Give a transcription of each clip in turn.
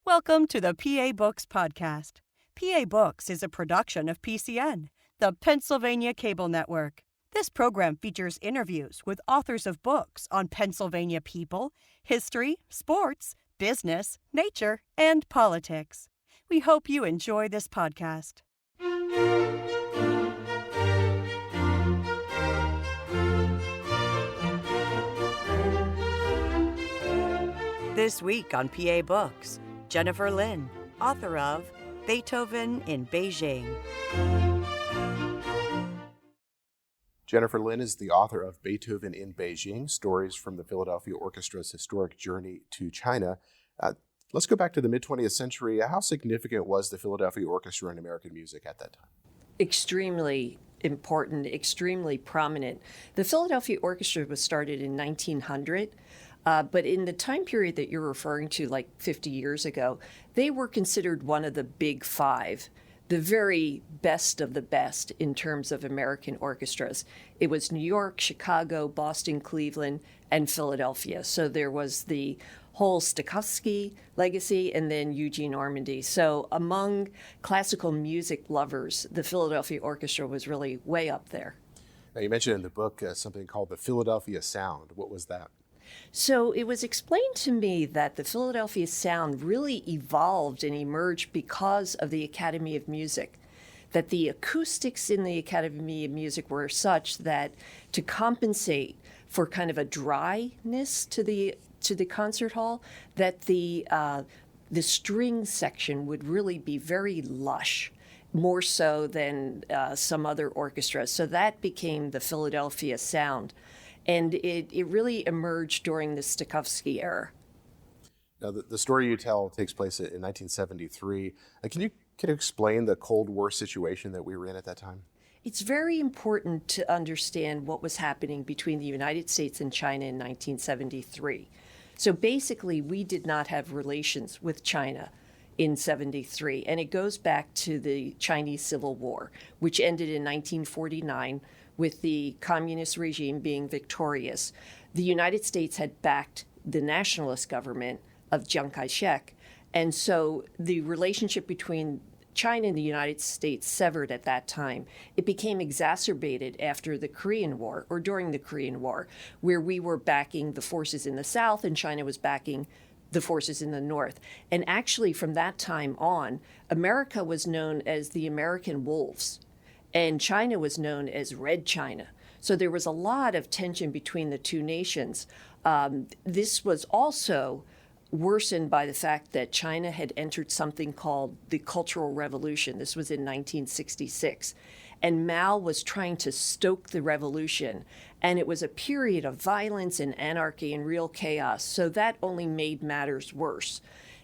Welcome to the PA Books Podcast. PA Books is a production of PCN, the Pennsylvania Cable Network. This program features interviews with authors of books on Pennsylvania people, history, sports, business, nature, and politics. We hope you enjoy this podcast. This week on PA Books, Jennifer Lin, author of Beethoven in Beijing. Jennifer Lin is the author of Beethoven in Beijing, Stories from the Philadelphia Orchestra's Historic Journey to China. Let's go back to the mid-20th century. How significant was the Philadelphia Orchestra in American music at that time? Extremely important, extremely prominent. The Philadelphia Orchestra was started in 1900. But in the time period that you're referring to, like 50 years ago, they were considered one of the big five, the very best of the best in terms of American orchestras. It was New York, Chicago, Boston, Cleveland, and Philadelphia. So there was the whole Stokowski legacy and then Eugene Ormandy. So among classical music lovers, the Philadelphia Orchestra was really way up there. Now, you mentioned in the book something called the Philadelphia Sound. What was that? So it was explained to me that the Philadelphia sound really evolved and emerged because of the Academy of Music, that the acoustics in the Academy of Music were such that to compensate for kind of a dryness to the concert hall, that the string section would really be very lush, more so than some other orchestras. So that became the Philadelphia sound. And it really emerged during the Stokowski era. Now, the story you tell takes place in 1973. Can you explain the Cold War situation that we were in at that time? It's very important to understand what was happening between the United States and China in 1973. So basically, we did not have relations with China in 73, and it goes back to the Chinese Civil War, which ended in 1949 with the communist regime being victorious. The United States had backed the nationalist government of Chiang Kai-shek, and so the relationship between China and the United States severed at that time. It became exacerbated after the Korean War, or during the Korean War, where we were backing the forces in the South and China was backing the forces in the North. And actually, from that time on, America was known as the American Wolves, and China was known as Red China. So there was a lot of tension between the two nations. This was also worsened by the fact that China had entered something called the Cultural Revolution. This was in 1966. And Mao was trying to stoke the revolution. And it was a period of violence and anarchy and real chaos. So that only made matters worse.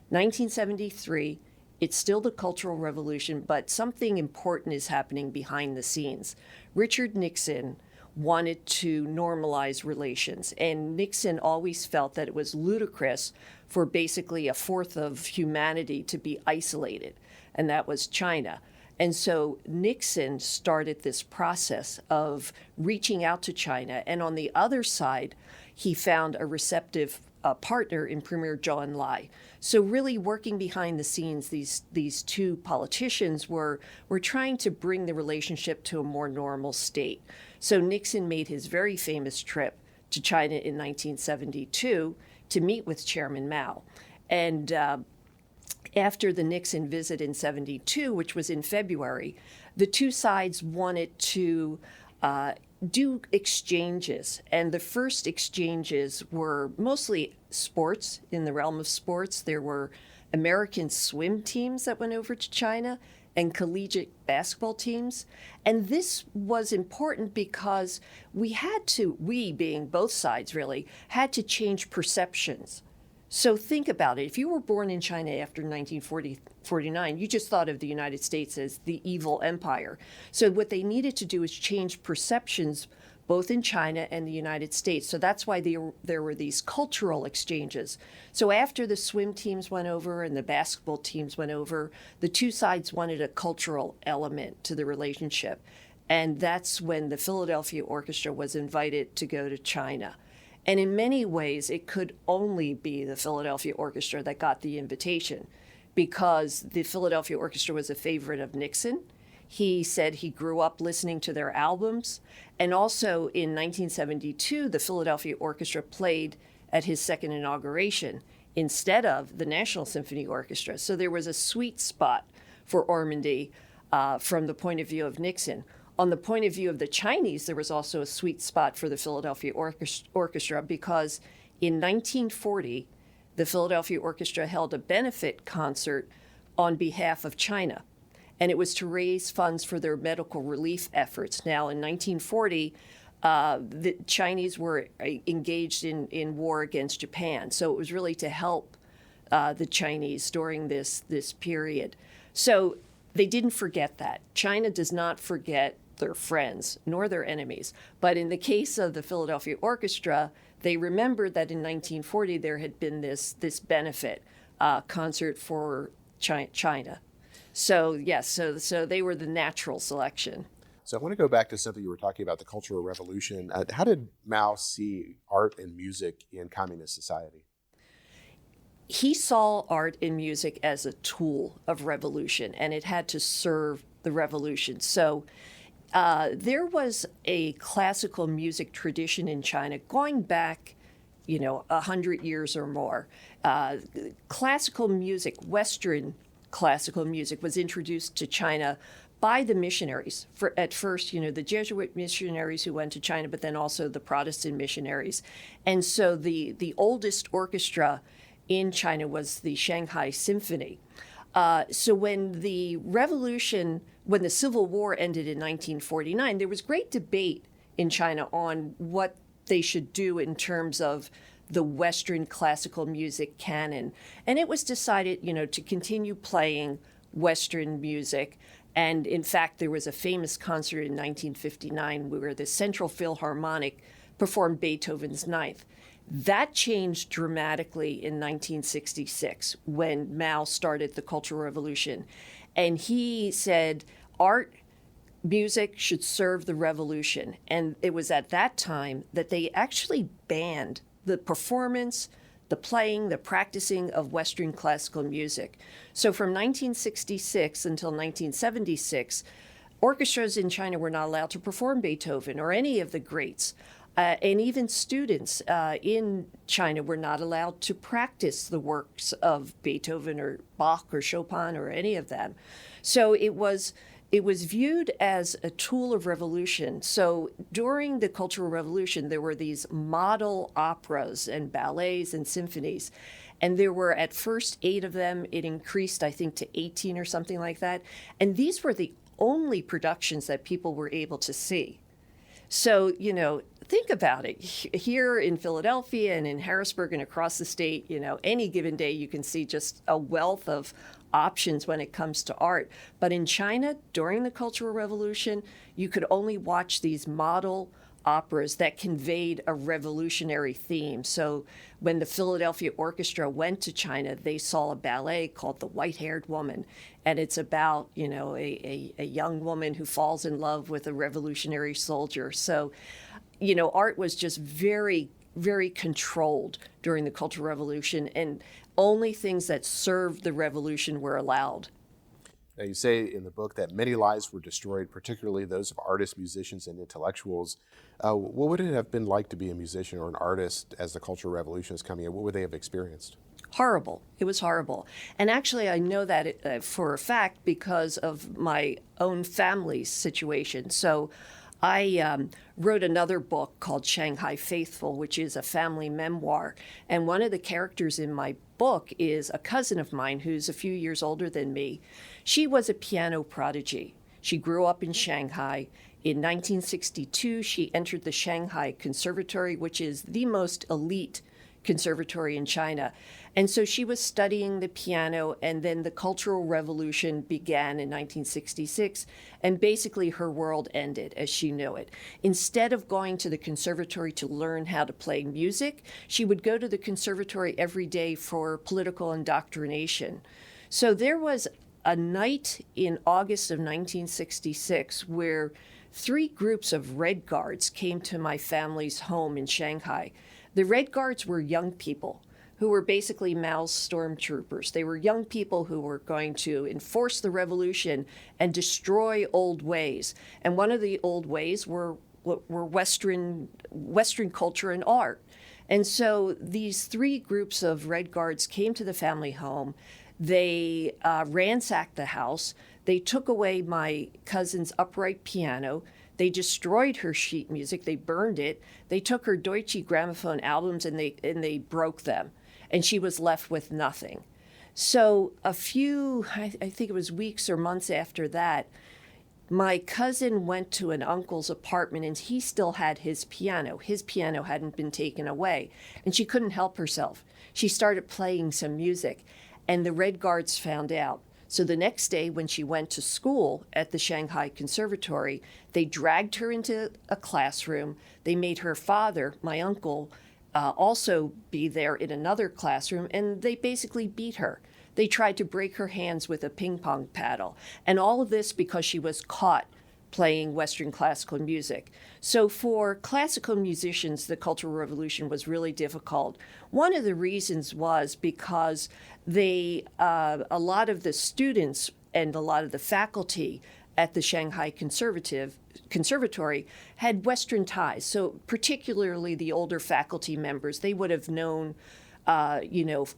1973, it's still the Cultural Revolution, but something important is happening behind the scenes. Richard Nixon wanted to normalize relations, and Nixon always felt that it was ludicrous for basically a fourth of humanity to be isolated, and that was China. And so Nixon started this process of reaching out to China, and on the other side, he found a receptive partner in Premier Zhou Enlai. So really working behind the scenes, these two politicians were trying to bring the relationship to a more normal state. So Nixon made his very famous trip to China in 1972 to meet with Chairman Mao. And after the Nixon visit in 72, which was in February, the two sides wanted to do exchanges. And the first exchanges were mostly sports, in the realm of sports. There were American swim teams that went over to China and basketball teams. And this was important because we being both sides really, had to change perceptions. So think about it. If you were born in China after 1949, you just thought of the United States as the evil empire. So what they needed to do is change perceptions both in China and the United States. So that's why there were these cultural exchanges. So after the swim teams went over and the basketball teams went over, the two sides wanted a cultural element to the relationship. And that's when the Philadelphia Orchestra was invited to go to China. And in many ways, it could only be the Philadelphia Orchestra that got the invitation, because the Philadelphia Orchestra was a favorite of Nixon. He said he grew up listening to their albums. And also in 1972, the Philadelphia Orchestra played at his second inauguration instead of the National Symphony Orchestra. So there was a sweet spot for Ormandy from the point of view of Nixon. On the point of view of the Chinese, there was also a sweet spot for the Philadelphia Orchestra because in 1940, the Philadelphia Orchestra held a benefit concert on behalf of China, and it was to raise funds for their medical relief efforts. Now, in 1940, the Chinese were engaged in war against Japan, so it was really to help the Chinese during this period. So they didn't forget that. China does not forget their friends nor their enemies. But in the case of the Philadelphia Orchestra, they remembered that in 1940 there had been this benefit concert for China. So yes, so they were the natural selection. So I want to go back to something you were talking about, the Cultural Revolution. How did Mao see art and music in communist society? He saw art and music as a tool of revolution, and it had to serve the revolution. So there was a classical music tradition in China going back, 100 years or more. Classical music, Western classical music, was introduced to China by the missionaries. At first, the Jesuit missionaries who went to China, but then also the Protestant missionaries. And so the oldest orchestra in China was the Shanghai Symphony. So when the Civil War ended in 1949, there was great debate in China on what they should do in terms of the Western classical music canon. And it was decided, to continue playing Western music. And in fact, there was a famous concert in 1959 where the Central Philharmonic performed Beethoven's Ninth. That changed dramatically in 1966 when Mao started the Cultural Revolution. And he said art, music should serve the revolution. And it was at that time that they actually banned the performance, the playing, the practicing of Western classical music. So from 1966 until 1976, orchestras in China were not allowed to perform Beethoven or any of the greats. And even students in China were not allowed to practice the works of Beethoven or Bach or Chopin or any of them. So it was viewed as a tool of revolution. So during the Cultural Revolution, there were these model operas and ballets and symphonies. And there were at first 8 of them. It increased, I think, to 18 or something like that. And these were the only productions that people were able to see. So, think about it. Here in Philadelphia and in Harrisburg and across the state, any given day you can see just a wealth of options when it comes to art. But in China, during the Cultural Revolution, you could only watch these model operas that conveyed a revolutionary theme. So when the Philadelphia Orchestra went to China, they saw a ballet called The White-Haired Woman. And it's about, a young woman who falls in love with a revolutionary soldier. So, art was just very, very controlled during the Cultural Revolution, and only things that served the revolution were allowed. Now, you say in the book that many lives were destroyed, particularly those of artists, musicians, and intellectuals. What would it have been like to be a musician or an artist as the Cultural Revolution is coming in? What would they have experienced? Horrible. It was horrible. And actually, I know that for a fact because of my own family's situation. So I wrote another book called Shanghai Faithful, which is a family memoir. And one of the characters in my book is a cousin of mine who's a few years older than me. She was a piano prodigy. She grew up in Shanghai. In 1962, she entered the Shanghai Conservatory, which is the most elite conservatory in China. And so she was studying the piano, and then the Cultural Revolution began in 1966, and basically her world ended as she knew it. Instead of going to the conservatory to learn how to play music, she would go to the conservatory every day for political indoctrination. So there was a night in August of 1966 where 3 groups of Red Guards came to my family's home in Shanghai. The Red Guards were young people who were basically Mao's stormtroopers. They were young people who were going to enforce the revolution and destroy old ways. And one of the old ways were Western culture and art. And so these three groups of Red Guards came to the family home. They ransacked the house. They took away my cousin's upright piano. They destroyed her sheet music. They burned it. They took her Deutsche Grammophon albums and they broke them. And she was left with nothing. So I think it was weeks or months after that, my cousin went to an uncle's apartment and he still had his piano. His piano hadn't been taken away. And she couldn't help herself. She started playing some music and the Red Guards found out. So the next day when she went to school at the Shanghai Conservatory, they dragged her into a classroom. They made her father, my uncle, also be there in another classroom, and they basically beat her. They tried to break her hands with a ping pong paddle. And all of this because she was caught playing Western classical music. So for classical musicians, the Cultural Revolution was really difficult. One of the reasons was because a lot of the students and a lot of the faculty at the Shanghai Conservatory had Western ties. So particularly the older faculty members, they would have known,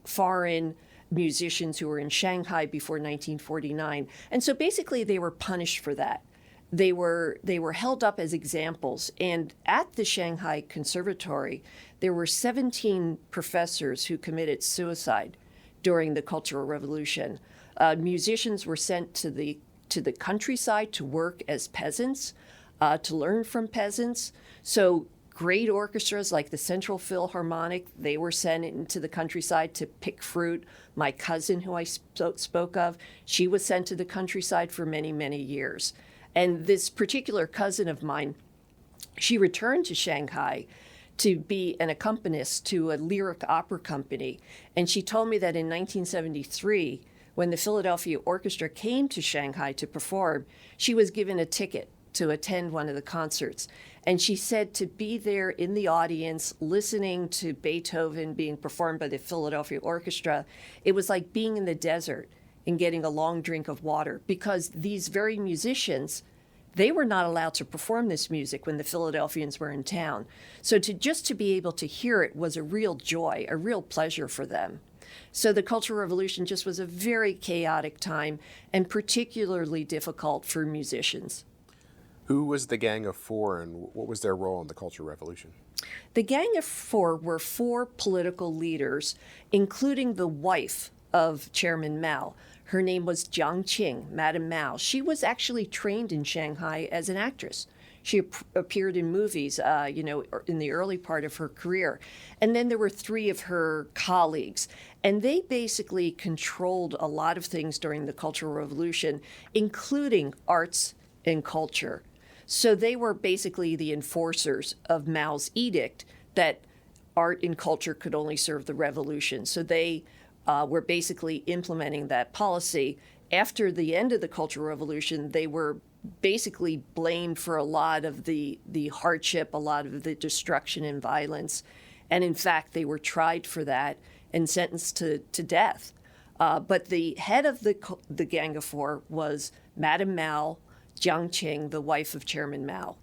foreign musicians who were in Shanghai before 1949. And so basically they were punished for that. They were held up as examples. And at the Shanghai Conservatory, there were 17 professors who committed suicide during the Cultural Revolution. Musicians were sent to the countryside to work as peasants, to learn from peasants. So great orchestras like the Central Philharmonic, they were sent into the countryside to pick fruit. My cousin, who I spoke of, she was sent to the countryside for many, many years. And this particular cousin of mine, she returned to Shanghai to be an accompanist to a lyric opera company. And she told me that in 1973, when the Philadelphia Orchestra came to Shanghai to perform, she was given a ticket to attend one of the concerts. And she said to be there in the audience, listening to Beethoven being performed by the Philadelphia Orchestra, it was like being in the desert and getting a long drink of water, because these very musicians, they were not allowed to perform this music when the Philadelphians were in town. So to be able to hear it was a real joy, a real pleasure for them. So the Cultural Revolution just was a very chaotic time and particularly difficult for musicians. Who was the Gang of Four and what was their role in the Cultural Revolution? The Gang of Four were four political leaders, including the wife of Chairman Mao. Her name was Jiang Qing, Madame Mao. She was actually trained in Shanghai as an actress. She appeared in movies, in the early part of her career. And then there were three of her colleagues. And they basically controlled a lot of things during the Cultural Revolution, including arts and culture. So they were basically the enforcers of Mao's edict that art and culture could only serve the revolution. So they were basically implementing that policy. After the end of the Cultural Revolution, they were basically blamed for a lot of the hardship, a lot of the destruction and violence. And in fact, they were tried for that and sentenced to death. But the head of the Gang of Four was Madame Mao, Jiang Qing, the wife of Chairman Mao.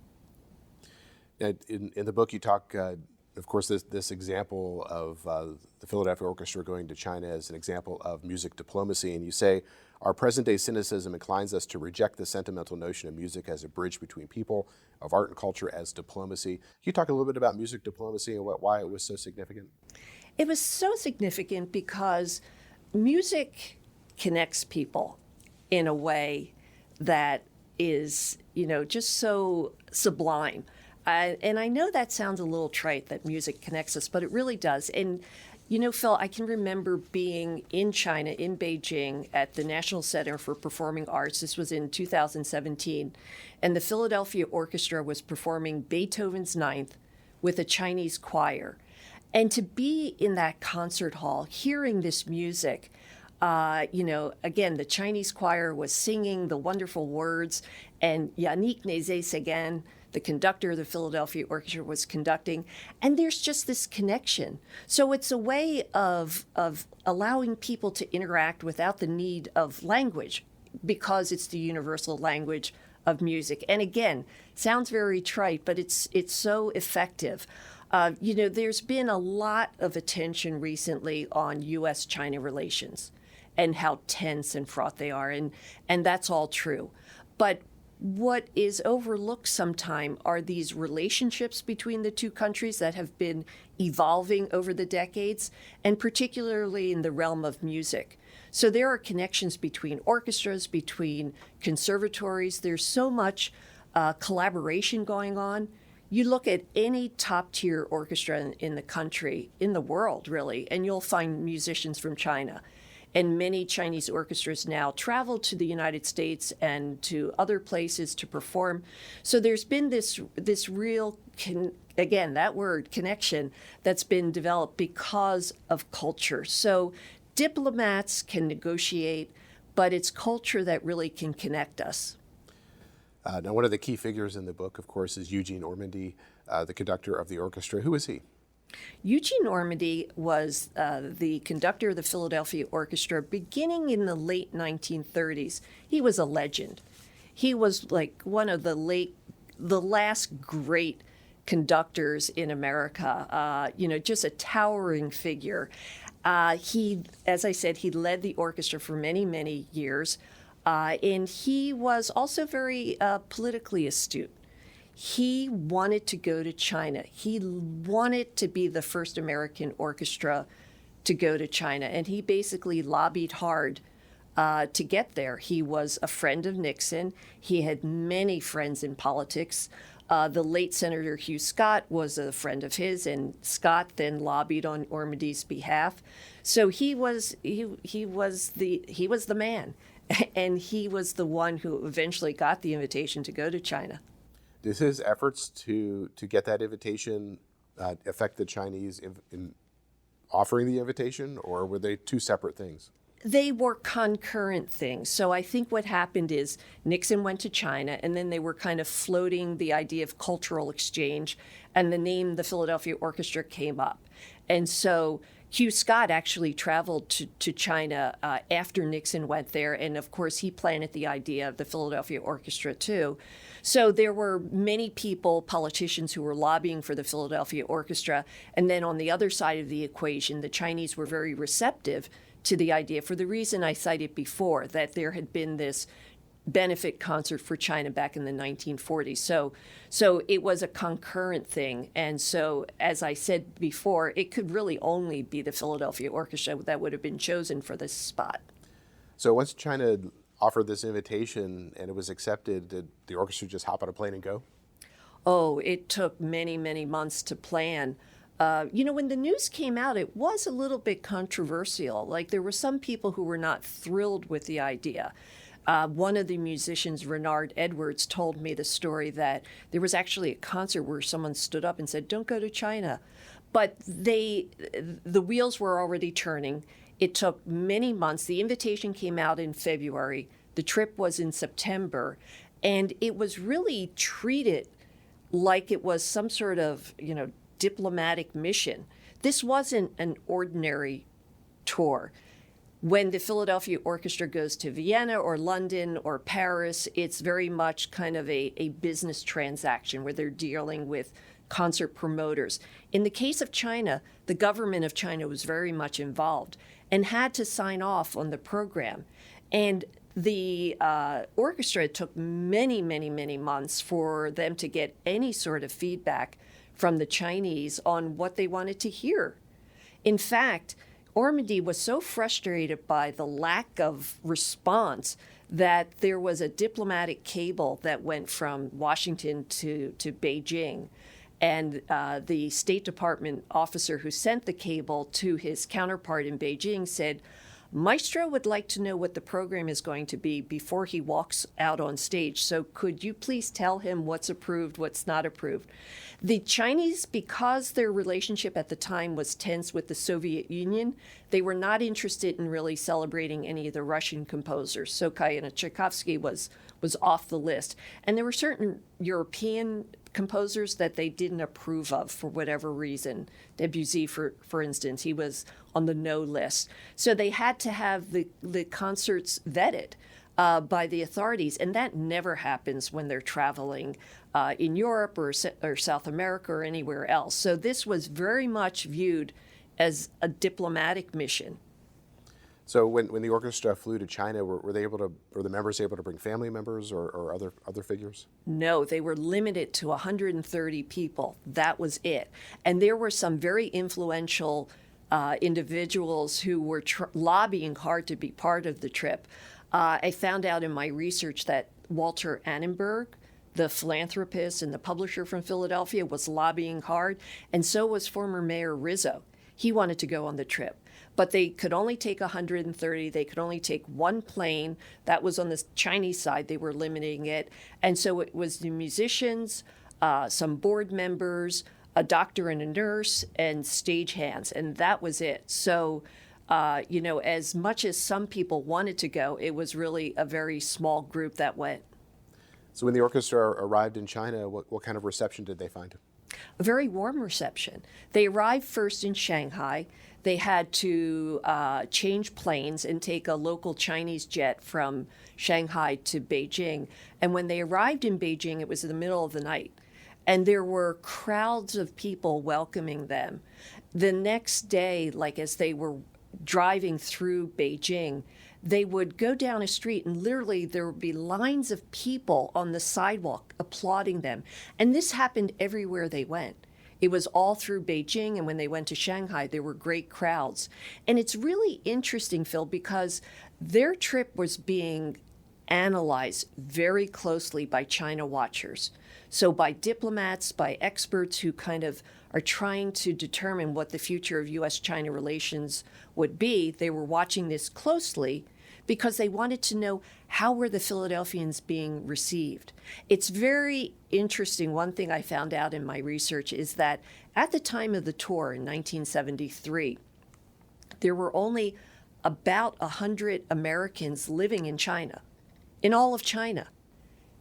In the book, you talk, of course, this example of the Philadelphia Orchestra going to China as an example of music diplomacy. And you say, our present-day cynicism inclines us to reject the sentimental notion of music as a bridge between people, of art and culture as diplomacy. Can you talk a little bit about music diplomacy and why it was so significant? It was so significant because music connects people in a way that is, just so sublime. And I know that sounds a little trite, that music connects us, but it really does. And, Phil, I can remember being in China, in Beijing, at the National Center for Performing Arts. This was in 2017. And the Philadelphia Orchestra was performing Beethoven's Ninth with a Chinese choir. And to be in that concert hall, hearing this music, again, the Chinese choir was singing the wonderful words, and Yannick Nézet-Séguin, The conductor of the Philadelphia Orchestra was conducting, and there's just this connection. So it's a way of allowing people to interact without the need of language, because it's the universal language of music. And again, sounds very trite, but it's so effective. There's been a lot of attention recently on U.S.-China relations and how tense and fraught they are, and that's all true. But what is overlooked sometimes are these relationships between the two countries that have been evolving over the decades, and particularly in the realm of music. So there are connections between orchestras, between conservatories. There's so much collaboration going on. You look at any top-tier orchestra in the country, in the world, really, and you'll find musicians from China. And many Chinese orchestras now travel to the United States and to other places to perform. So there's been this real, again, that word, connection, that's been developed because of culture. So diplomats can negotiate, but it's culture that really can connect us. Now, one of the key figures in the book, of course, is Eugene Ormandy, the conductor of the orchestra. Who is he? Eugene Ormandy was the conductor of the Philadelphia Orchestra beginning in the late 1930s. He was a legend. He was like one of the last great conductors in America, just a towering figure. He, as I said, he led the orchestra for many, many years, and he was also very politically astute. He wanted to go to China. He wanted to be the first American orchestra to go to China, and he basically lobbied hard to get there. He was a friend of Nixon. He had many friends in politics. The late Senator Hugh Scott was a friend of his, and Scott then lobbied on Ormandy's behalf. So he was the man, and he was the one who eventually got the invitation to go to China. Did his efforts to get that invitation affect the Chinese in offering the invitation, or were they two separate things? They were concurrent things. So I think what happened is Nixon went to China, and then they were kind of floating the idea of cultural exchange, and the name the Philadelphia Orchestra came up. And so Hugh Scott actually traveled to China after Nixon went there, and of course he planted the idea of the Philadelphia Orchestra too. So there were many people, politicians, who were lobbying for the Philadelphia Orchestra, and then on the other side of the equation, the Chinese were very receptive to the idea for the reason I cited before, that there had been this benefit concert for China back in the 1940s. So it was a concurrent thing. And so, as I said before, it could really only be the Philadelphia Orchestra that would have been chosen for this spot. So once China offered this invitation and it was accepted, did the orchestra just hop on a plane and go? Oh, it took many, many months to plan. When the news came out, it was a little bit controversial. Like, there were some people who were not thrilled with the idea. One of the musicians, Renard Edwards, told me the story that there was actually a concert where someone stood up and said, "Don't go to China." But the wheels were already turning. It took many months. The invitation came out in February. The trip was in September. And it was really treated like it was some sort of, diplomatic mission. This wasn't an ordinary tour. When the Philadelphia Orchestra goes to Vienna or London or Paris, it's very much kind of a business transaction where they're dealing with concert promoters. In the case of China, the government of China was very much involved and had to sign off on the program. And the orchestra took many, many, many months for them to get any sort of feedback from the Chinese on what they wanted to hear. In fact, Ormandy was so frustrated by the lack of response that there was a diplomatic cable that went from Washington to Beijing. And the State Department officer who sent the cable to his counterpart in Beijing said, "Maestro would like to know what the program is going to be before he walks out on stage. So could you please tell him what's approved, what's not approved?" The Chinese, because their relationship at the time was tense with the Soviet Union, they were not interested in really celebrating any of the Russian composers. Sokai and Tchaikovsky was off the list. And there were certain European composers that they didn't approve of for whatever reason. Debussy, for instance, he was on the no list. So they had to have the concerts vetted by the authorities, and that never happens when they're traveling in Europe or South America or anywhere else. So this was very much viewed as a diplomatic mission. So when the orchestra flew to China, were the members able to bring family members or other figures? No, they were limited to 130 people. That was it. And there were some very influential individuals who were lobbying hard to be part of the trip. I found out in my research that Walter Annenberg, the philanthropist and the publisher from Philadelphia, was lobbying hard, and so was former Mayor Rizzo. He wanted to go on the trip, but they could only take 130. They could only take one plane. That was on the Chinese side. They were limiting it. And so it was the musicians, some board members, a doctor and a nurse, and stagehands, and that was it. So as much as some people wanted to go, it was really a very small group that went. So when the orchestra arrived in China, what kind of reception did they find? A very warm reception. They arrived first in Shanghai. They had to change planes and take a local Chinese jet from Shanghai to Beijing. And when they arrived in Beijing, it was in the middle of the night. And there were crowds of people welcoming them. The next day, like as they were driving through Beijing, they would go down a street and literally there would be lines of people on the sidewalk applauding them. And this happened everywhere they went. It was all through Beijing, and when they went to Shanghai, there were great crowds. And it's really interesting, Phil, because their trip was being analyzed very closely by China watchers. So by diplomats, by experts who kind of are trying to determine what the future of U.S.-China relations would be, they were watching this closely because they wanted to know how were the Philadelphians being received. It's very interesting. One thing I found out in my research is that at the time of the tour in 1973, there were only about 100 Americans living in China, in all of China.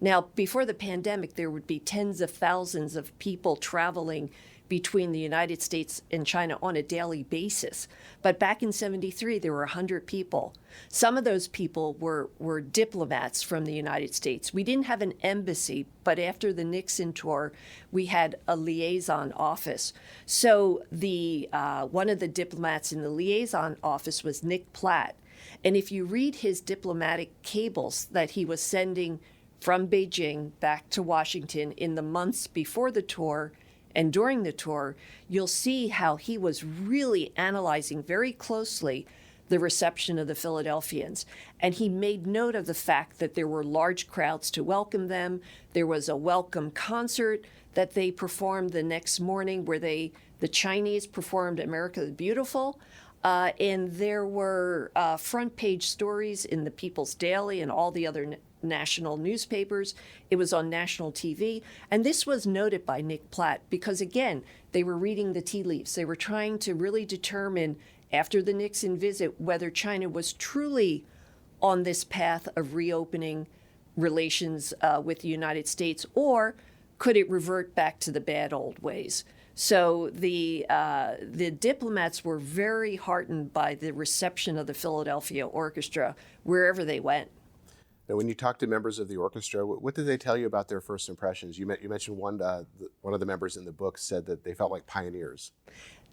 Now, before the pandemic, there would be tens of thousands of people traveling between the United States and China on a daily basis. But back in 73, there were 100 people. Some of those people were diplomats from the United States. We didn't have an embassy, but after the Nixon tour, we had a liaison office. So one of the diplomats in the liaison office was Nick Platt. And if you read his diplomatic cables that he was sending from Beijing back to Washington in the months before the tour and during the tour, you'll see how he was really analyzing very closely the reception of the Philadelphians. And he made note of the fact that there were large crowds to welcome them. There was a welcome concert that they performed the next morning where the Chinese performed America the Beautiful. And there were front page stories in the People's Daily and all the other national newspapers. It was on national TV. And this was noted by Nick Platt because, again, they were reading the tea leaves. They were trying to really determine, after the Nixon visit, whether China was truly on this path of reopening relations with the United States, or could it revert back to the bad old ways? So the diplomats were very heartened by the reception of the Philadelphia Orchestra wherever they went. Now, when you talk to members of the orchestra, what did they tell you about their first impressions? You mentioned one of the members in the book said that they felt like pioneers.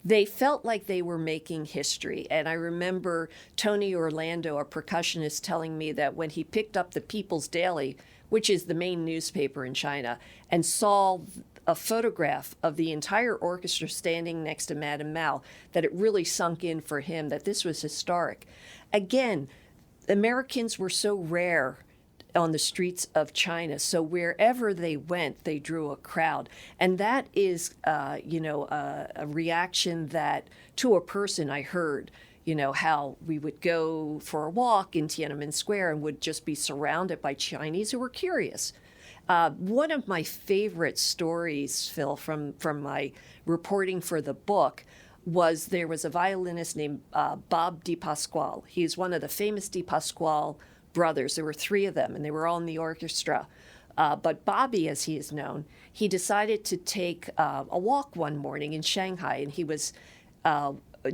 They felt like they were making history. And I remember Tony Orlando, a percussionist, telling me that when he picked up the People's Daily, which is the main newspaper in China, and saw a photograph of the entire orchestra standing next to Madame Mao, that it really sunk in for him that this was historic. Again, Americans were so rare on the streets of China. So wherever they went, they drew a crowd. And that is, a reaction that to a person I heard, how we would go for a walk in Tiananmen Square and would just be surrounded by Chinese who were curious. One of my favorite stories, Phil, from my reporting for the book was there was a violinist named Bob DePasquale. He's one of the famous DePasquale brothers. There were three of them, and they were all in the orchestra. But Bobby, as he is known, he decided to take a walk one morning in Shanghai, and he was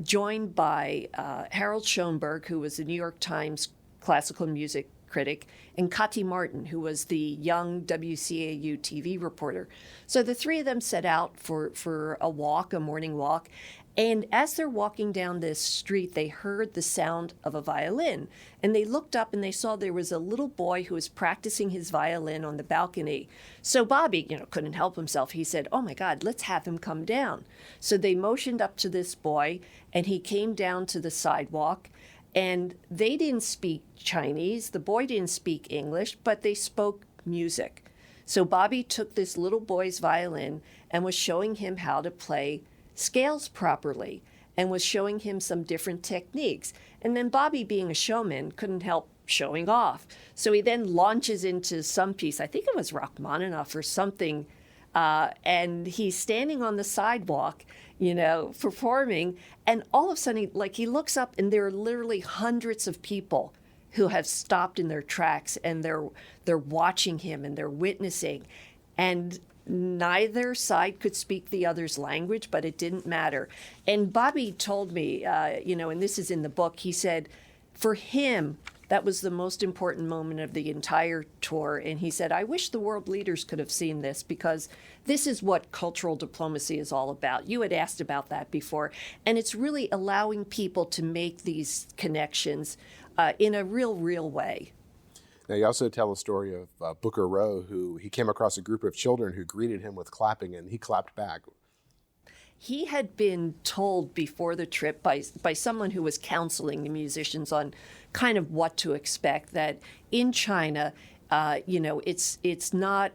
joined by Harold Schoenberg, who was the New York Times classical music critic, and Kati Martin, who was the young WCAU TV reporter. So the three of them set out for a walk, a morning walk. And as they're walking down this street, they heard the sound of a violin. And they looked up and they saw there was a little boy who was practicing his violin on the balcony. So Bobby, couldn't help himself. He said, "Oh my God, let's have him come down." So they motioned up to this boy, and he came down to the sidewalk. And they didn't speak Chinese. The boy didn't speak English, but they spoke music. So Bobby took this little boy's violin and was showing him how to play scales properly, and was showing him some different techniques. And then Bobby, being a showman, couldn't help showing off. So he then launches into some piece, I think it was Rachmaninoff or something, and he's standing on the sidewalk, performing, and all of a sudden, he looks up, and there are literally hundreds of people who have stopped in their tracks, and they're watching him, and they're witnessing, and neither side could speak the other's language, but it didn't matter. And Bobby told me, and this is in the book, he said, for him, that was the most important moment of the entire tour. And he said, "I wish the world leaders could have seen this, because this is what cultural diplomacy is all about." You had asked about that before. And it's really allowing people to make these connections in a real way. Now, you also tell a story of Booker Rowe, who he came across a group of children who greeted him with clapping, and he clapped back. He had been told before the trip by someone who was counseling the musicians on kind of what to expect, that in China, it's not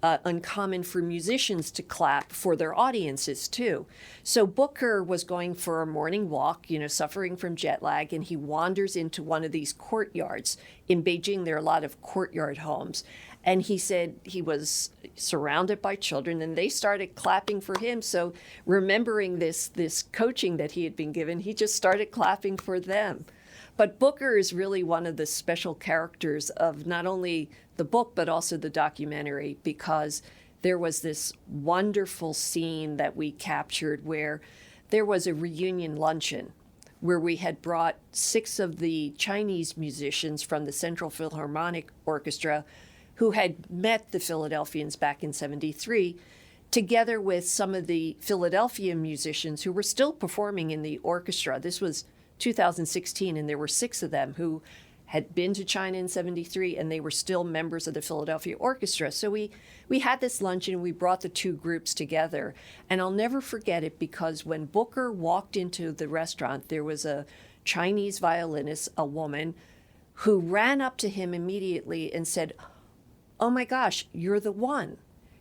uncommon for musicians to clap for their audiences too. So Booker was going for a morning walk, suffering from jet lag, and he wanders into one of these courtyards. In Beijing, there are a lot of courtyard homes. And he said he was surrounded by children, and they started clapping for him. So remembering this coaching that he had been given, he just started clapping for them. But Booker is really one of the special characters of not only the book, but also the documentary, because there was this wonderful scene that we captured where there was a reunion luncheon where we had brought 6 of the Chinese musicians from the Central Philharmonic Orchestra who had met the Philadelphians back in '73, together with some of the Philadelphia musicians who were still performing in the orchestra. This was 2016, and there were 6 of them who had been to China in '73, and they were still members of the Philadelphia Orchestra. So we had this luncheon, and we brought the 2 groups together. And I'll never forget it, because when Booker walked into the restaurant, there was a Chinese violinist, a woman, who ran up to him immediately and said, "Oh my gosh, you're the one.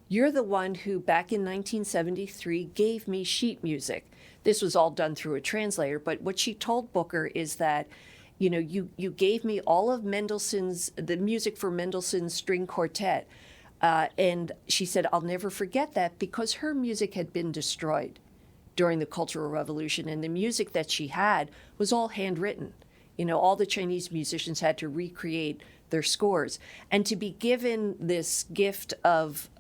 You're the one who back in 1973 gave me sheet music." This was all done through a translator, but what she told Booker is that, you gave me all of the music for Mendelssohn's string quartet. And she said, "I'll never forget that," because her music had been destroyed during the Cultural Revolution, and the music that she had was all handwritten. All the Chinese musicians had to recreate their scores. And to be given this gift of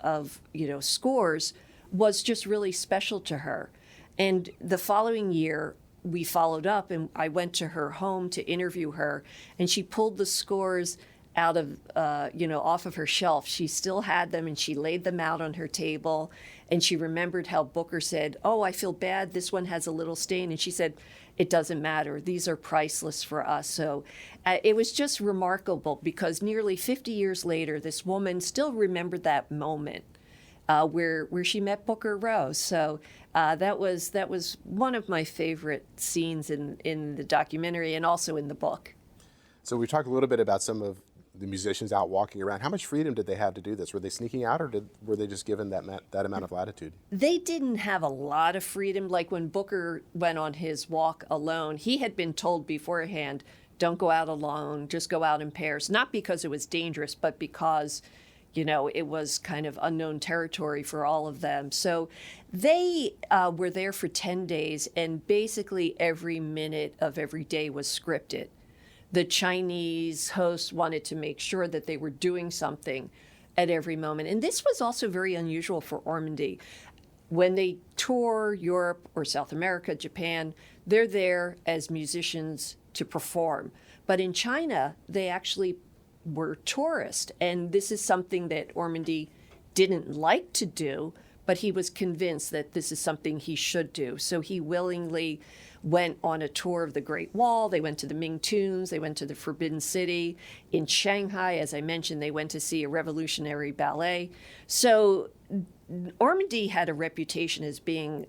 scores was just really special to her. And the following year, we followed up, and I went to her home to interview her, and she pulled the scores out of, off of her shelf. She still had them, and she laid them out on her table, and she remembered how Booker said, "Oh, I feel bad, this one has a little stain," and she said, "It doesn't matter, these are priceless for us." So it was just remarkable, because nearly 50 years later, this woman still remembered that moment where she met Booker Rowe. So that was one of my favorite scenes in the documentary and also in the book. So we talked a little bit about some of the musicians out walking around. How much freedom did they have to do this? Were they sneaking out, or were they just given that amount of latitude? They didn't have a lot of freedom. Like when Booker went on his walk alone, he had been told beforehand, "Don't go out alone, just go out in pairs." Not because it was dangerous, but because, it was kind of unknown territory for all of them. So they were there for 10 days, and basically every minute of every day was scripted. The Chinese host wanted to make sure that they were doing something at every moment. And this was also very unusual for Ormandy. When they tour Europe or South America, Japan, they're there as musicians to perform. But in China, they actually were tourists. And this is something that Ormandy didn't like to do, but he was convinced that this is something he should do. So he willingly went on a tour of the Great Wall. They went to the Ming Tombs. They went to the Forbidden City. In Shanghai, as I mentioned, they went to see a revolutionary ballet. So Ormandy had a reputation as being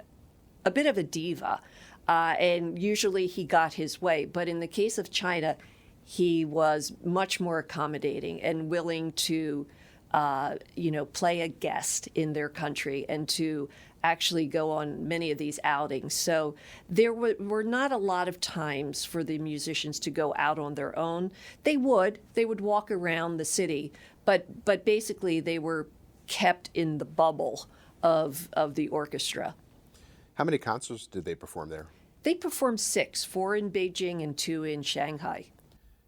a bit of a diva, and usually he got his way. But in the case of China, he was much more accommodating and willing to, play a guest in their country and to actually go on many of these outings. So there were not a lot of times for the musicians to go out on their own. They would walk around the city, but basically they were kept in the bubble of the orchestra. How many concerts did they perform there? They performed 6, 4 in Beijing and 2 in Shanghai.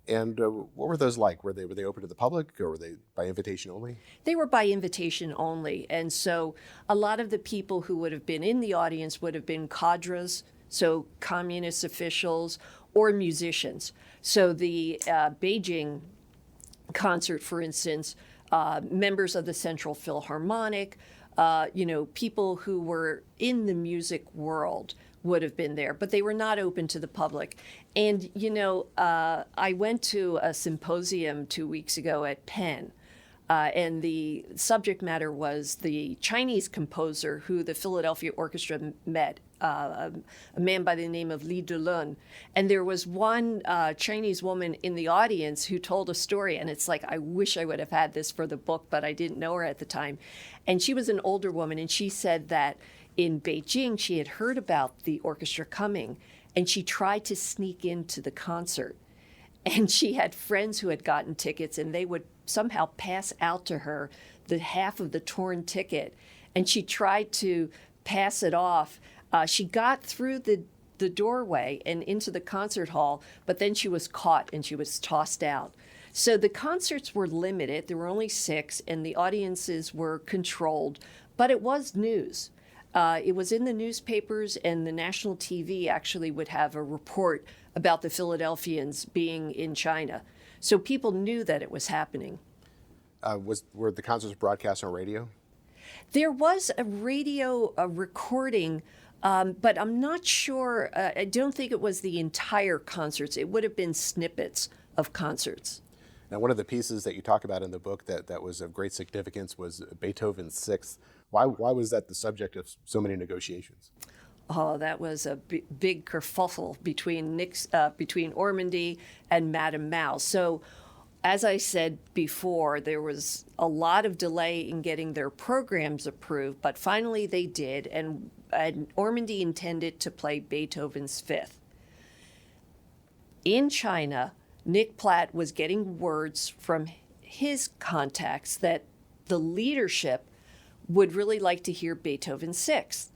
And what were those like? Were they open to the public, or were they by invitation only? They were by invitation only. And so a lot of the people who would have been in the audience would have been cadres, so communist officials, or musicians. So the Beijing concert, for instance, members of the Central Philharmonic, people who were in the music world would have been there, but they were not open to the public. And, I went to a symposium 2 weeks ago at Penn, and the subject matter was the Chinese composer who the Philadelphia Orchestra met, a man by the name of Li Dulun. And there was one Chinese woman in the audience who told a story, and it's like, I wish I would have had this for the book, but I didn't know her at the time. And she was an older woman, and she said that in Beijing, she had heard about the orchestra coming, and she tried to sneak into the concert. And she had friends who had gotten tickets, and they would somehow pass out to her the half of the torn ticket. And she tried to pass it off. She got through the doorway and into the concert hall, but then she was caught and she was tossed out. So the concerts were limited. There were only 6, and the audiences were controlled, but it was news. It was in the newspapers, and the national TV actually would have a report about the Philadelphians being in China. So people knew that it was happening. Were the concerts broadcast on radio? There was a radio recording, but I'm not sure. I don't think it was the entire concerts. It would have been snippets of concerts. Now, one of the pieces that you talk about in the book that was of great significance was Beethoven's Sixth. Why was that the subject of so many negotiations? Oh, that was a big kerfuffle between Ormandy and Madame Mao. So, as I said before, there was a lot of delay in getting their programs approved, but finally they did, and Ormandy intended to play Beethoven's Fifth. In China, Nick Platt was getting words from his contacts that the leadership would really like to hear Beethoven's Sixth.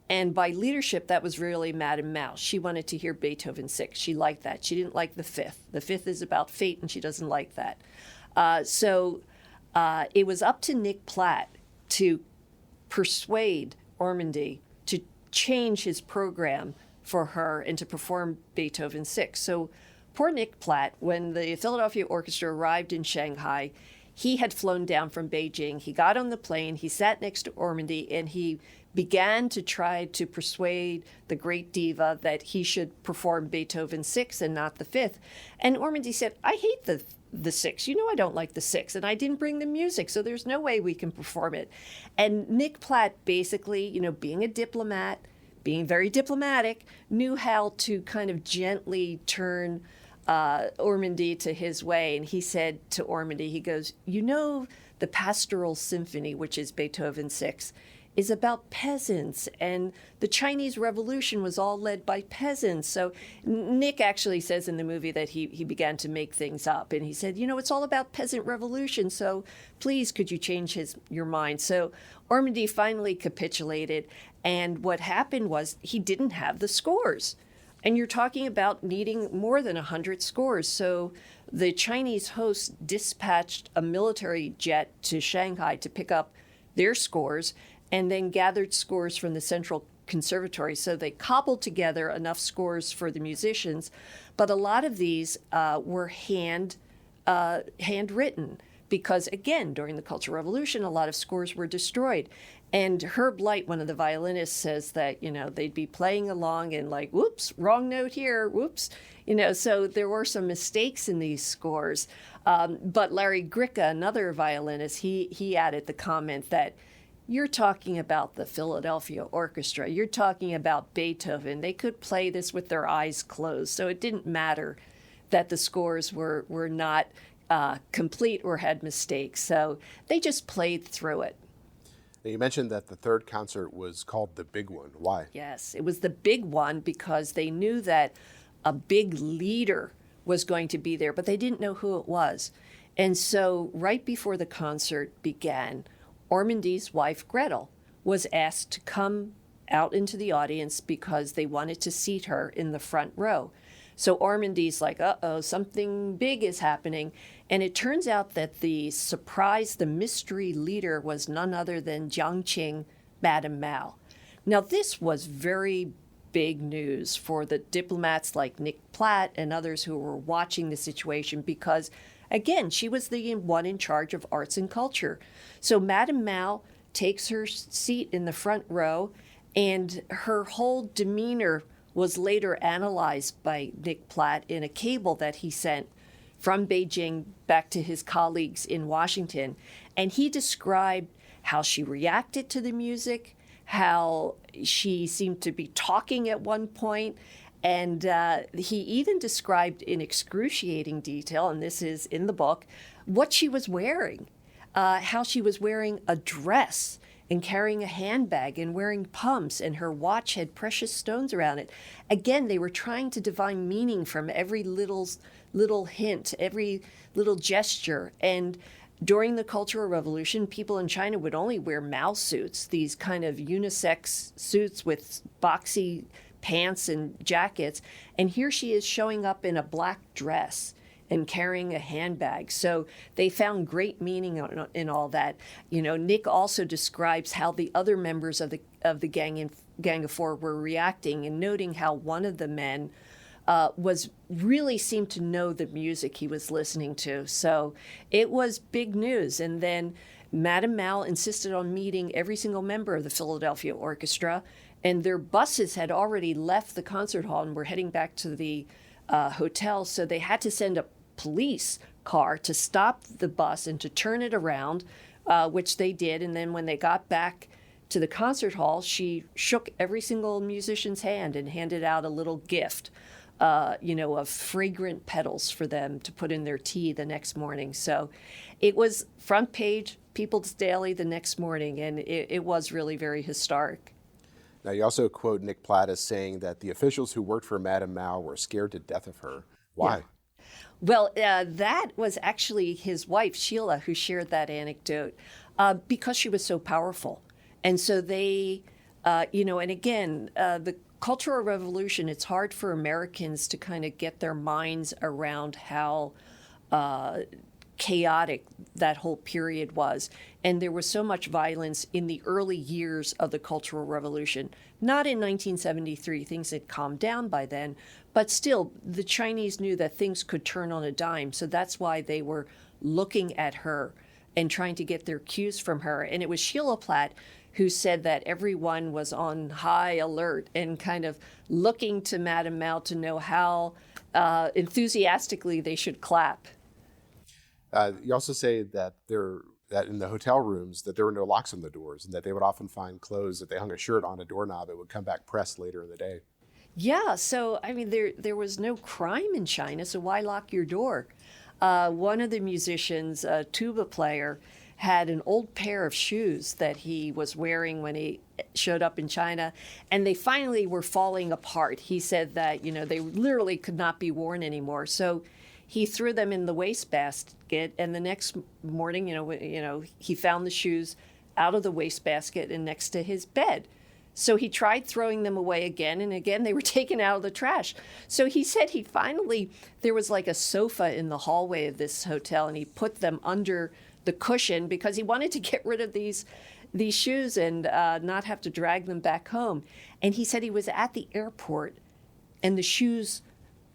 And by leadership, that was really Madame Mao. She wanted to hear Beethoven's Sixth. She liked that. She didn't like the Fifth. The Fifth is about fate, and she doesn't like that. So it was up to Nick Platt to persuade Ormandy to change his program for her and to perform Beethoven's Sixth. So poor Nick Platt, when the Philadelphia Orchestra arrived in Shanghai, he had flown down from Beijing. He got on the plane, he sat next to Ormandy, and he began to try to persuade the great diva that he should perform Beethoven's Sixth and not the Fifth. And Ormandy said, I hate the Sixth. You know I don't like the Sixth, and I didn't bring the music, so there's no way we can perform it. And Nick Platt basically, being a diplomat, being very diplomatic, knew how to kind of gently turn Ormandy to his way. And he said to Ormandy, he goes, the Pastoral Symphony, which is Beethoven's Sixth, is about peasants, and the Chinese Revolution was all led by peasants. So Nick actually says in the movie that he began to make things up, and he said, it's all about peasant revolution, so please could you change your mind? So Ormandy finally capitulated, and what happened was he didn't have the scores. And you're talking about needing more than 100 scores. So the Chinese host dispatched a military jet to Shanghai to pick up their scores and then gathered scores from the Central Conservatory. So they cobbled together enough scores for the musicians, but a lot of these were handwritten because, again, during the Cultural Revolution, a lot of scores were destroyed. And Herb Light, one of the violinists, says that, they'd be playing along and like, whoops, wrong note here, whoops. So there were some mistakes in these scores. But Larry Gricka, another violinist, he added the comment that you're talking about the Philadelphia Orchestra. You're talking about Beethoven. They could play this with their eyes closed. So it didn't matter that the scores were not complete or had mistakes. So they just played through it. Now, you mentioned that the third concert was called the big one. Why? Yes, it was the big one because they knew that a big leader was going to be there, but they didn't know who it was. And so right before the concert began, Ormandy's wife, Gretel, was asked to come out into the audience because they wanted to seat her in the front row. So Ormandy's like, uh-oh, something big is happening. And it turns out that the mystery leader was none other than Jiangqing, Madame Mao. Now, this was very big news for the diplomats like Nick Platt and others who were watching the situation because, again, she was the one in charge of arts and culture. So Madame Mao takes her seat in the front row, and her whole demeanor was later analyzed by Nick Platt in a cable that he sent from Beijing back to his colleagues in Washington. And he described how she reacted to the music, how she seemed to be talking at one point, and he even described in excruciating detail, and this is in the book, what she was wearing, how she was wearing a dress and carrying a handbag and wearing pumps, and her watch had precious stones around it. Again, they were trying to divine meaning from every little hint, every little gesture. And during the Cultural Revolution, people in China would only wear Mao suits, these kind of unisex suits with boxy pants and jackets. And here she is showing up in a black dress and carrying a handbag. So they found great meaning in all that. Nick also describes how the other members of the Gang of Four were reacting and noting how one of the men seemed to know the music he was listening to. So it was big news. And then Madame Mao insisted on meeting every single member of the Philadelphia Orchestra, and their buses had already left the concert hall and were heading back to the hotel. So they had to send a police car to stop the bus and to turn it around, which they did. And then when they got back to the concert hall, she shook every single musician's hand and handed out a little gift, of fragrant petals for them to put in their tea the next morning. So it was front page People's Daily the next morning, and it was really very historic. Now, you also quote Nick Platt as saying that the officials who worked for Madame Mao were scared to death of her. Why? Yeah. Well, that was actually his wife, Sheila, who shared that anecdote because she was so powerful. And so they, and again, the Cultural Revolution, it's hard for Americans to kind of get their minds around how chaotic that whole period was. And there was so much violence in the early years of the Cultural Revolution. Not in 1973, things had calmed down by then, but still, the Chinese knew that things could turn on a dime. So that's why they were looking at her and trying to get their cues from her. And it was Sheila Platt who said that everyone was on high alert and kind of looking to Madame Mao to know how enthusiastically they should clap. You also say that that in the hotel rooms that there were no locks on the doors and that they would often find clothes that they hung a shirt on a doorknob. It would come back pressed later in the day. Yeah, so I mean, there was no crime in China, so why lock your door? One of the musicians, a tuba player, had an old pair of shoes that he was wearing when he showed up in China, and they finally were falling apart. He said that, they literally could not be worn anymore. So he threw them in the wastebasket, and the next morning, he found the shoes out of the wastebasket and next to his bed. So he tried throwing them away again, and again they were taken out of the trash. So he said there was like a sofa in the hallway of this hotel, and he put them under the cushion because he wanted to get rid of these shoes and not have to drag them back home. And he said he was at the airport, and the shoes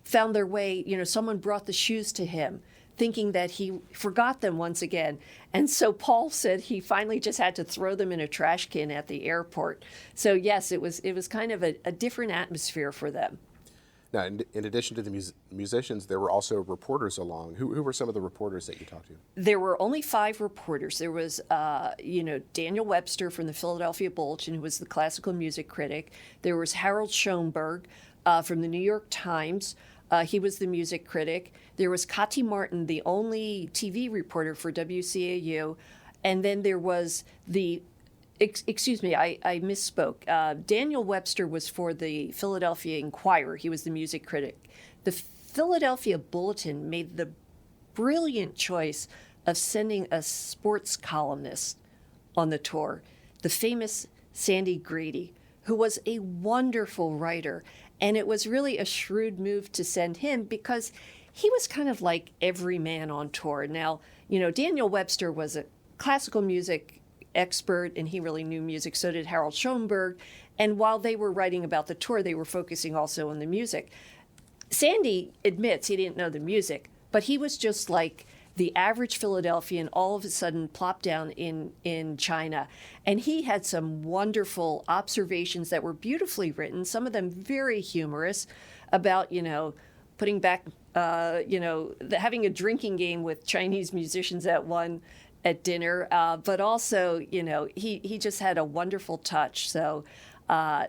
found their way, someone brought the shoes to him, thinking that he forgot them once again. And so Paul said he finally just had to throw them in a trash can at the airport. So yes, it was kind of a different atmosphere for them. Now, in addition to the musicians, there were also reporters along. Who were some of the reporters that you talked to? There were only 5 reporters. There was, Daniel Webster from the Philadelphia Bulletin, who was the classical music critic. There was Harold Schoenberg from the New York Times. He was the music critic. There was Kati Martin, the only TV reporter for WCAU. And then there was excuse me, I misspoke. Daniel Webster was for the Philadelphia Inquirer. He was the music critic. The Philadelphia Bulletin made the brilliant choice of sending a sports columnist on the tour, the famous Sandy Grady, who was a wonderful writer. And it was really a shrewd move to send him because he was kind of like every man on tour. Now, Daniel Webster was a classical music expert, and he really knew music. So did Harold Schoenberg. And while they were writing about the tour, they were focusing also on the music. Sandy admits he didn't know the music, but he was just like the average Philadelphian all of a sudden plopped down in China. And he had some wonderful observations that were beautifully written, some of them very humorous, about, putting back, having a drinking game with Chinese musicians at dinner. But also, he just had a wonderful touch. So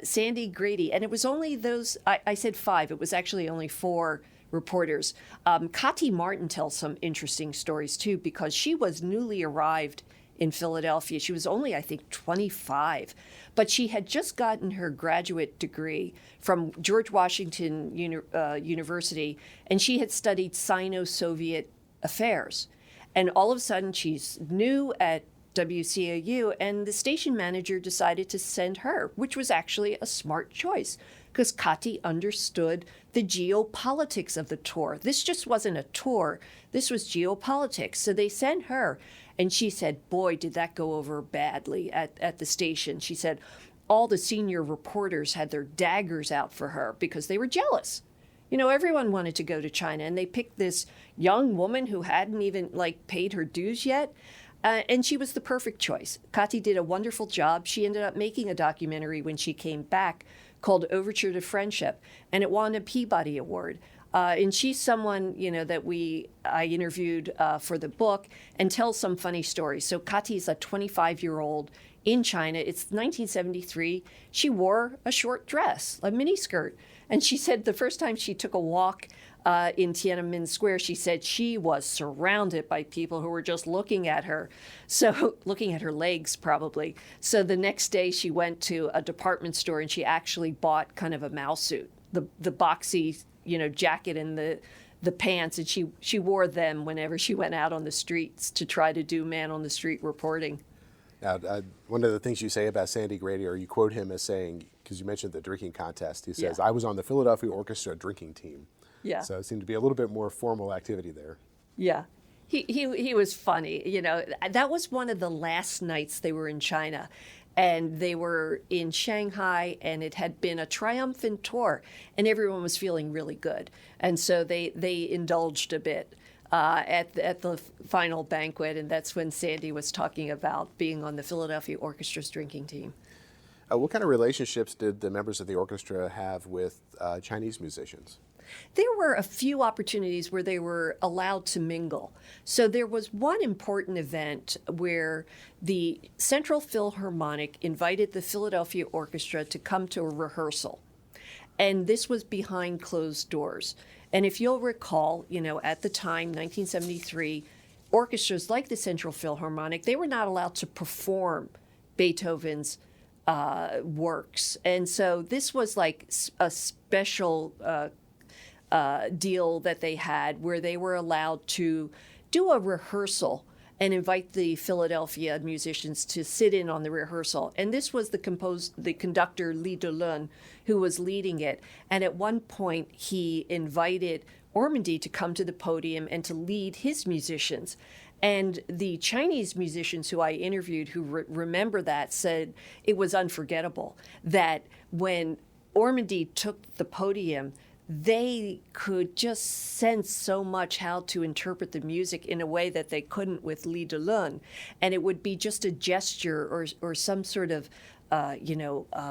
Sandy Grady, and it was only those, I said 5, it was actually only 4 reporters. Kati Martin tells some interesting stories too, because she was newly arrived in Philadelphia. She was only, I think, 25, but she had just gotten her graduate degree from George Washington University, and she had studied Sino-Soviet affairs. And all of a sudden, she's new at WCAU, and the station manager decided to send her, which was actually a smart choice, because Kati understood the geopolitics of the tour. This just wasn't a tour. This was geopolitics. So they sent her, and she said, boy, did that go over badly at the station. She said all the senior reporters had their daggers out for her because they were jealous. Everyone wanted to go to China, and they picked this young woman who hadn't even paid her dues yet. And she was the perfect choice. Kati did a wonderful job. She ended up making a documentary when she came back called Overture to Friendship, and it won a Peabody Award. And she's someone, that I interviewed for the book, and tells some funny stories. So Kati's a 25-year-old in China. It's 1973. She wore a short dress, a miniskirt. And she said the first time she took a walk in Tiananmen Square, she said she was surrounded by people who were just looking at her. So looking at her legs, probably. So the next day she went to a department store, and she actually bought kind of a Mao suit, the boxy, jacket and the pants. And she wore them whenever she went out on the streets to try to do man on the street reporting. Now, one of the things you say about Sandy Grady, or you quote him as saying, because you mentioned the drinking contest, he says, I was on the Philadelphia Orchestra drinking team. Yeah. So it seemed to be a little bit more formal activity there. Yeah. He was funny. That was one of the last nights they were in China. And they were in Shanghai, and it had been a triumphant tour, and everyone was feeling really good. And so they indulged a bit at the final banquet, and that's when Sandy was talking about being on the Philadelphia Orchestra's drinking team. What kind of relationships did the members of the orchestra have with Chinese musicians? There were a few opportunities where they were allowed to mingle. So there was one important event where the Central Philharmonic invited the Philadelphia Orchestra to come to a rehearsal. And this was behind closed doors. And if you'll recall, at the time, 1973, orchestras like the Central Philharmonic, they were not allowed to perform Beethoven's works. And so this was like a special deal that they had where they were allowed to do a rehearsal and invite the Philadelphia musicians to sit in on the rehearsal. And this was the conductor Li Delun who was leading it. And at one point, he invited Ormandy to come to the podium and to lead his musicians. And the Chinese musicians who I interviewed who remember that said it was unforgettable, that when Ormandy took the podium, they could just sense so much how to interpret the music in a way that they couldn't with Li Delun. And it would be just a gesture or some sort of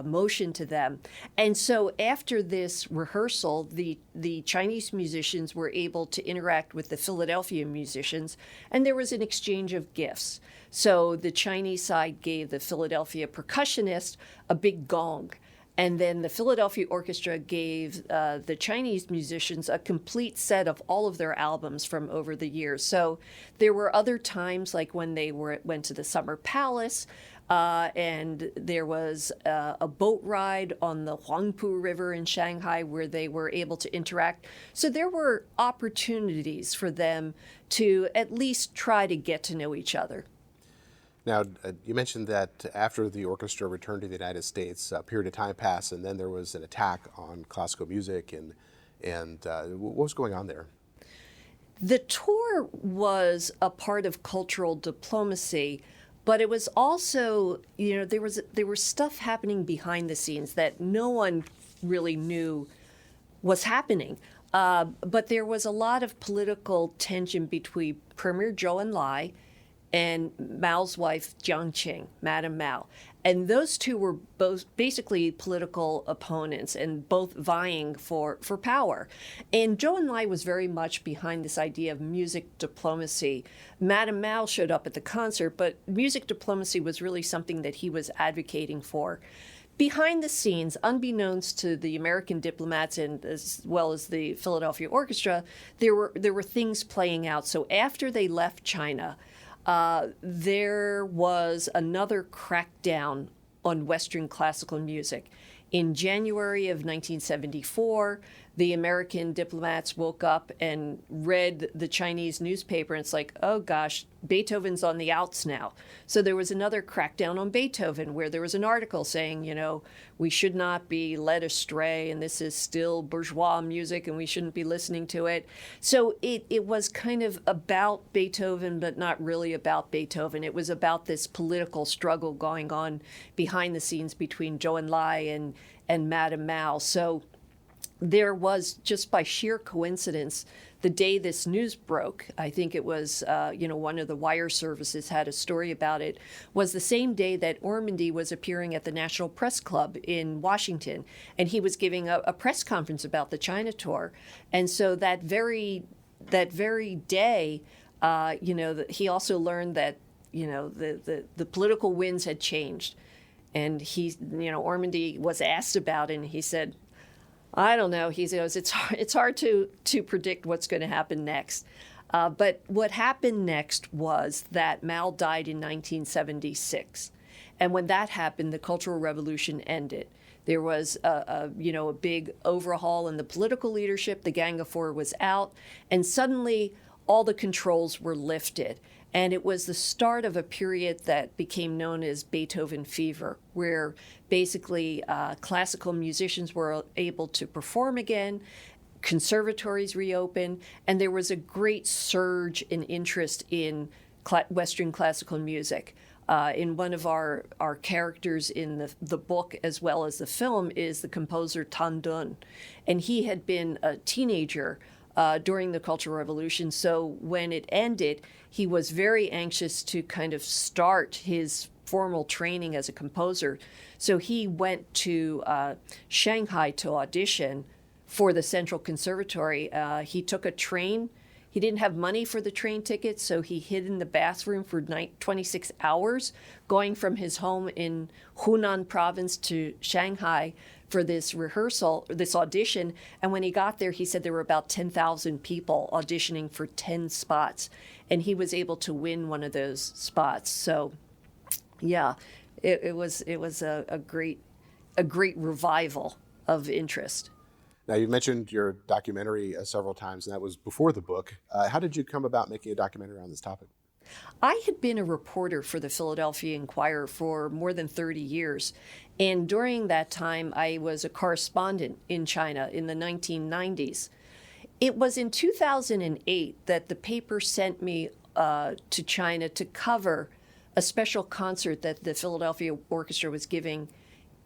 motion to them. And so after this rehearsal, the Chinese musicians were able to interact with the Philadelphia musicians, and there was an exchange of gifts. So the Chinese side gave the Philadelphia percussionist a big gong. And then the Philadelphia Orchestra gave the Chinese musicians a complete set of all of their albums from over the years. So there were other times, like when they went to the Summer Palace, and there was a boat ride on the Huangpu River in Shanghai where they were able to interact. So there were opportunities for them to at least try to get to know each other. Now, you mentioned that after the orchestra returned to the United States, a period of time passed, and then there was an attack on classical music, and what was going on there? The tour was a part of cultural diplomacy, but it was also, there was stuff happening behind the scenes that no one really knew was happening. But there was a lot of political tension between Premier Zhou Enlai and Mao's wife, Jiang Qing, Madame Mao. And those two were both basically political opponents and both vying for power. And Zhou Enlai was very much behind this idea of music diplomacy. Madame Mao showed up at the concert, but music diplomacy was really something that he was advocating for. Behind the scenes, unbeknownst to the American diplomats and as well as the Philadelphia Orchestra, there were things playing out. So after they left China, there was another crackdown on Western classical music. In January of 1974, the American diplomats woke up and read the Chinese newspaper, and it's like, oh gosh, Beethoven's on the outs now. So there was another crackdown on Beethoven, where there was an article saying, we should not be led astray, and this is still bourgeois music, and we shouldn't be listening to it. So it was kind of about Beethoven, but not really about Beethoven. It was about this political struggle going on behind the scenes between Zhou Enlai and Madame Mao. So there was, just by sheer coincidence, the day this news broke, I think it was, one of the wire services had a story about it, was the same day that Ormandy was appearing at the National Press Club in Washington, and he was giving a press conference about the China tour. And so that very day, he also learned that, the political winds had changed. And Ormandy was asked about it, and he said, I don't know. He goes, it's hard to predict what's going to happen next. But what happened next was that Mao died in 1976. And when that happened, the Cultural Revolution ended. There was a big overhaul in the political leadership. The Gang of Four was out. And suddenly, all the controls were lifted. And it was the start of a period that became known as Beethoven fever, where basically classical musicians were able to perform again, conservatories reopened, and there was a great surge in interest in Western classical music. In one of our characters in the book as well as the film is the composer Tan Dun, and he had been a teenager during the Cultural Revolution. So when it ended, he was very anxious to kind of start his formal training as a composer. So he went to Shanghai to audition for the Central Conservatory. He took a train. He didn't have money for the train ticket, so he hid in the bathroom for 26 hours, going from his home in Hunan province to Shanghai for this rehearsal, this audition. And when he got there, he said there were about 10,000 people auditioning for 10 spots. And he was able to win one of those spots. So, yeah, it was a great revival of interest. Now, you mentioned your documentary several times, and that was before the book. How did you come about making a documentary on this topic? I had been a reporter for the Philadelphia Inquirer for more than 30 years. And during that time, I was a correspondent in China in the 1990s. It was in 2008 that the paper sent me to China to cover a special concert that the Philadelphia Orchestra was giving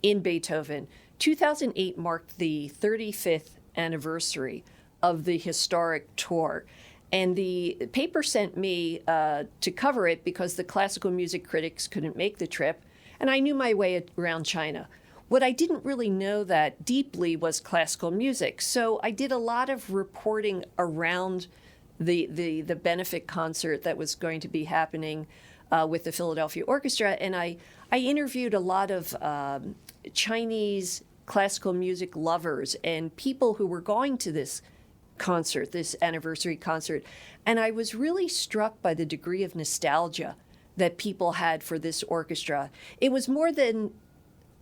in Beethoven. 2008 marked the 35th anniversary of the historic tour. And the paper sent me to cover it because the classical music critics couldn't make the trip, and I knew my way around China. What I didn't really know that deeply was classical music, so I did a lot of reporting around the benefit concert that was going to be happening with the Philadelphia Orchestra, and I interviewed a lot of Chinese classical music lovers and people who were going to this concert, this anniversary concert. And I was really struck by the degree of nostalgia that people had for this orchestra. It was more than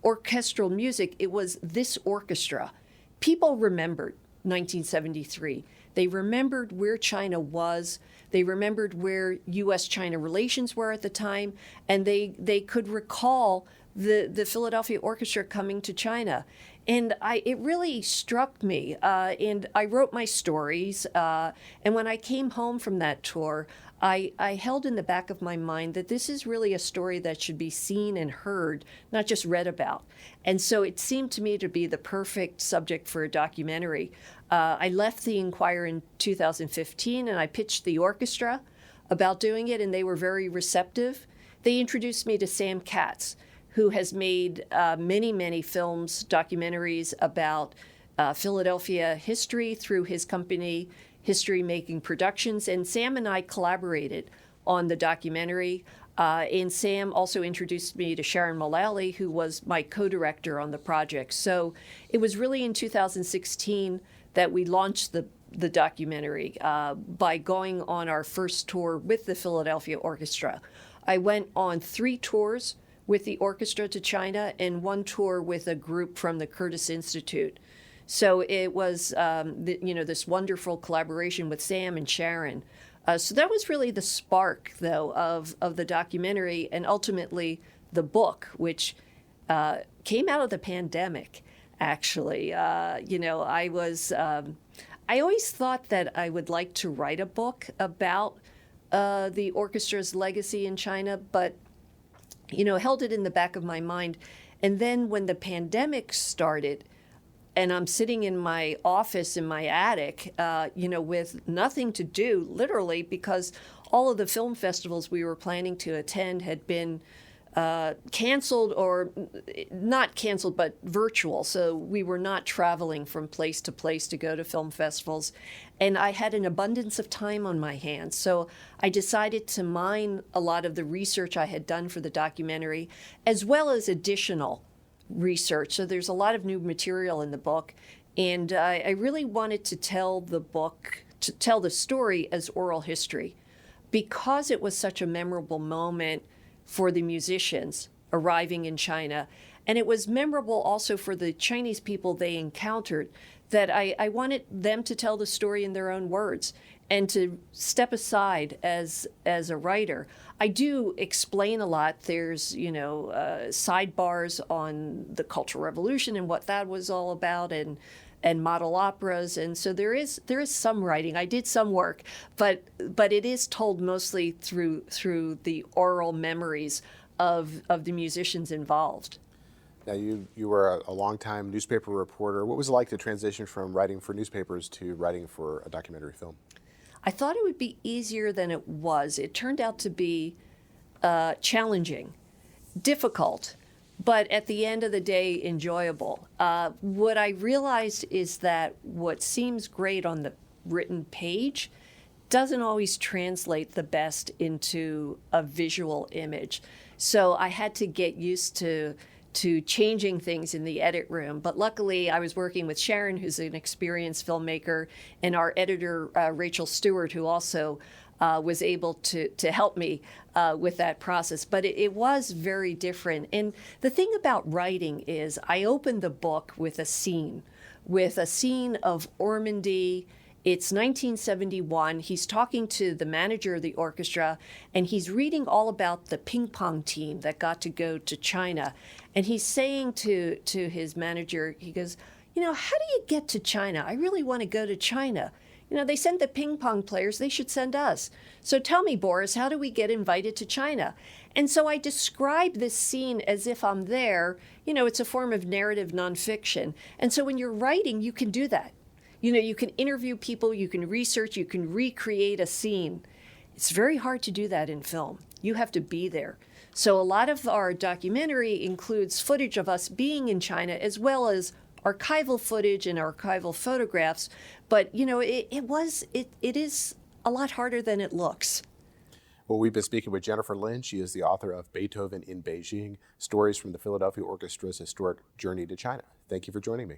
orchestral music, it was this orchestra. People remembered 1973. They remembered where China was. They remembered where U.S.-China relations were at the time, and they could recall the Philadelphia Orchestra coming to China. And it really struck me, and I wrote my stories. And when I came home from that tour, I held in the back of my mind that this is really a story that should be seen and heard, not just read about. And so it seemed to me to be the perfect subject for a documentary. I left the Inquirer in 2015, and I pitched the orchestra about doing it, and they were very receptive. They introduced me to Sam Katz, who has made many, many films, documentaries about Philadelphia history through his company, History Making Productions. And Sam and I collaborated on the documentary. And Sam also introduced me to Sharon Mullally, who was my co-director on the project. So it was really in 2016 that we launched the documentary by going on our first tour with the Philadelphia Orchestra. I went on 3 tours with the orchestra to China and 1 tour with a group from the Curtis Institute. So it was, this wonderful collaboration with Sam and Sharon. So that was really the spark, though, of the documentary and ultimately the book, which came out of the pandemic, actually. I always thought that I would like to write a book about the orchestra's legacy in China, but held it in the back of my mind. And then when the pandemic started, and I'm sitting in my office in my attic, with nothing to do, literally, because all of the film festivals we were planning to attend had been canceled, or not canceled, but virtual. So we were not traveling from place to place to go to film festivals. And I had an abundance of time on my hands. So I decided to mine a lot of the research I had done for the documentary, as well as additional research. So there's a lot of new material in the book. And I really wanted to tell the story as oral history, because it was such a memorable moment for the musicians arriving in China. And it was memorable also for the Chinese people they encountered, that I wanted them to tell the story in their own words and to step aside as a writer. I do explain a lot. There's, sidebars on the Cultural Revolution and what that was all about, and model operas, and so there is some writing. I did some work, but it is told mostly through the oral memories of the musicians involved. Now, you were a longtime newspaper reporter. What was it like to transition from writing for newspapers to writing for a documentary film? I thought it would be easier than it was. It turned out to be challenging, difficult, but at the end of the day, enjoyable. What I realized is that what seems great on the written page doesn't always translate the best into a visual image. So I had to get used to changing things in the edit room. But luckily, I was working with Sharon, who's an experienced filmmaker, and our editor, Rachel Stewart, who also was able to help me with that process. But it was very different. And the thing about writing is I opened the book with a scene of Ormandy It's 1971. He's talking to the manager of the orchestra, and he's reading all about the ping pong team that got to go to China. And he's saying to his manager, he goes, how do you get to China? I really want to go to China. They send the ping pong players, they should send us. So tell me, Boris, how do we get invited to China? And so I describe this scene as if I'm there. It's a form of narrative nonfiction. And so when you're writing, you can do that. You can interview people, you can research, you can recreate a scene. It's very hard to do that in film. You have to be there. So a lot of our documentary includes footage of us being in China, as well as archival footage and archival photographs. But, it is a lot harder than it looks. Well, we've been speaking with Jennifer Lin. She is the author of Beethoven in Beijing, Stories from the Philadelphia Orchestra's Historic Journey to China. Thank you for joining me.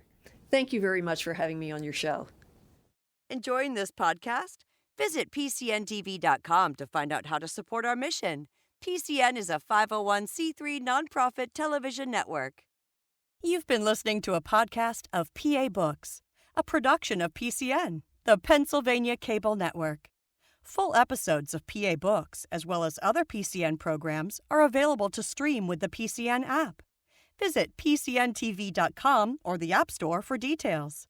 Thank you very much for having me on your show. Enjoying this podcast? Visit PCNTV.com to find out how to support our mission. PCN is a 501c3 nonprofit television network. You've been listening to a podcast of PA Books, a production of PCN, the Pennsylvania Cable Network. Full episodes of PA Books, as well as other PCN programs, are available to stream with the PCN app. Visit PCNTV.com or the App Store for details.